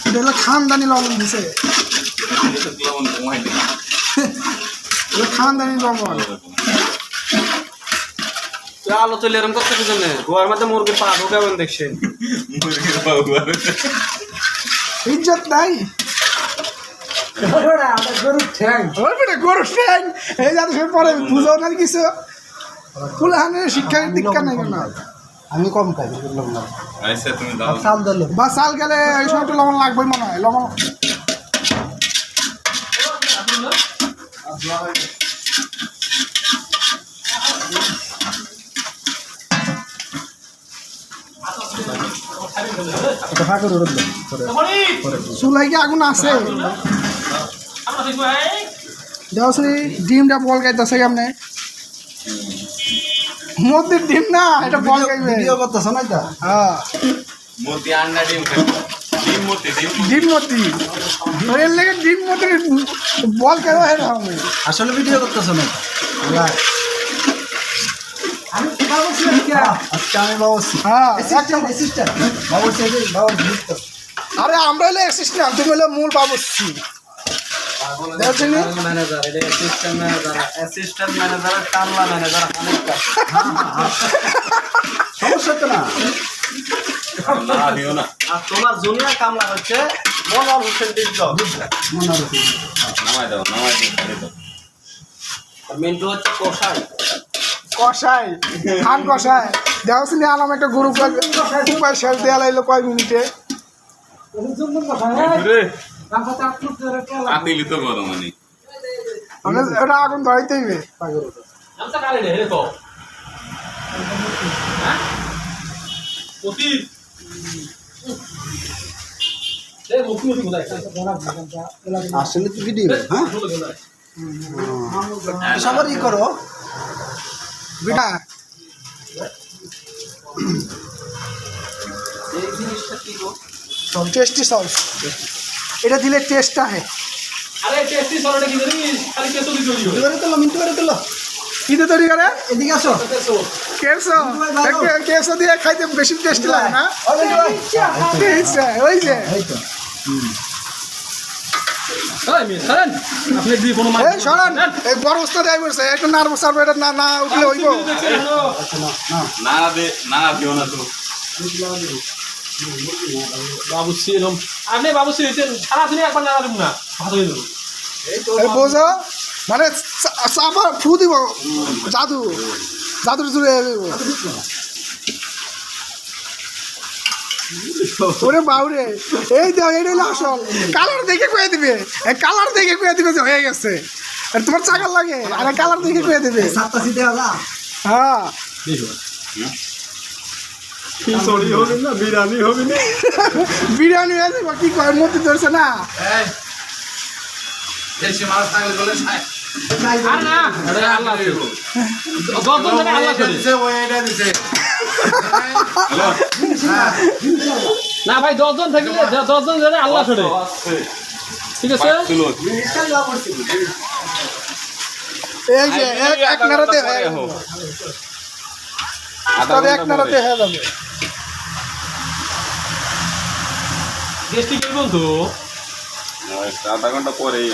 এটা হলো খানদানি লবণ দিছে, খানদানি লবণ। আলো চলে এরকম করতে জন্য গোয়ার মধ্যে মুরগির পা ঢোকাবেন দেখছেন, মুরগির পা ইজ্জত নাই। গরুর ঠ্যাং, গরুর ঠ্যাং এই যাতে পরে বুঝো না কিছু ফুলহানের শিক্ষার দীক্ষা নাই কেন। আমি কম খাই বা চাল গেলে এই সময় একটু লবণ লাগবে মনে হয়। লবণ চুলাই কি আগুন আছে? দেখছি ডিমটা বল গাইতেছে কেমনে, মতির ডিম না, এটা বল গাইবে। হ্যাঁ ডিম মতি, এর লেগে ডিম মতি বল কেন হবে। আসলে ভিডিও করতেছ না? আরে আমরা হলে অ্যাসিস্ট্যান্ট, তুমি হলে মূল বাবুর্চি। সমস্যা তো না। আর তোমার জুনিয়র কামলা হচ্ছে মনোয়ার হোসেন টিকটক, মিন্টু হচ্ছে কষাই, কষাই খান কষাই। দেখছি নি আলাম একটা গরু উপায় শেষ দেওয়া লাগলো কয় মিনিটে। এটা আগুন ধরাইতে হইবে। আসলে তো ভিডিও হ্যাঁ সবারই করো বেটা। টেস্টি সস, এটা দিলে টেস্ট আহে। কিতে তৈরি করে? এদিকে আসো, কেসো দিয়ে খাইতে বেশি টেস্টি লাগে না? ওই যে বড় অবস্থা দেয় বলছে একটু নার্ভাস হবে, এটা না উঠলে হইব বাবুসি আপনি বাবুসি সারাদিনে একবার না না ভাত হয়ে যাবো বোঝো, মানে চাপা ফু দিব, জাদু জাদুর জুড়ে ওরে বাউরে। এই তো এটা হলো আসল, কালার দেখে কয়ে দিবে, কালার দেখে কয়ে দিবে যে হয়ে গেছে। আর তোমার চাকার লাগে আর কালার দেখে কয়ে দিবে। হ্যাঁ বিরিয়ানি হবে না, বিরিয়ানি হয়ে যাবে। কি কয় মতি ধরছে না? না ভাই 10 জন থাকলে 10 জন জানে আল্লাহ ছোড়ে, ঠিক আছে। এই যে এক নাড়াতে হয়ে যাবে, এক নাড়াতে হয়ে যাবে। গেস্টি কি বলতো আধা ঘন্টা পরেই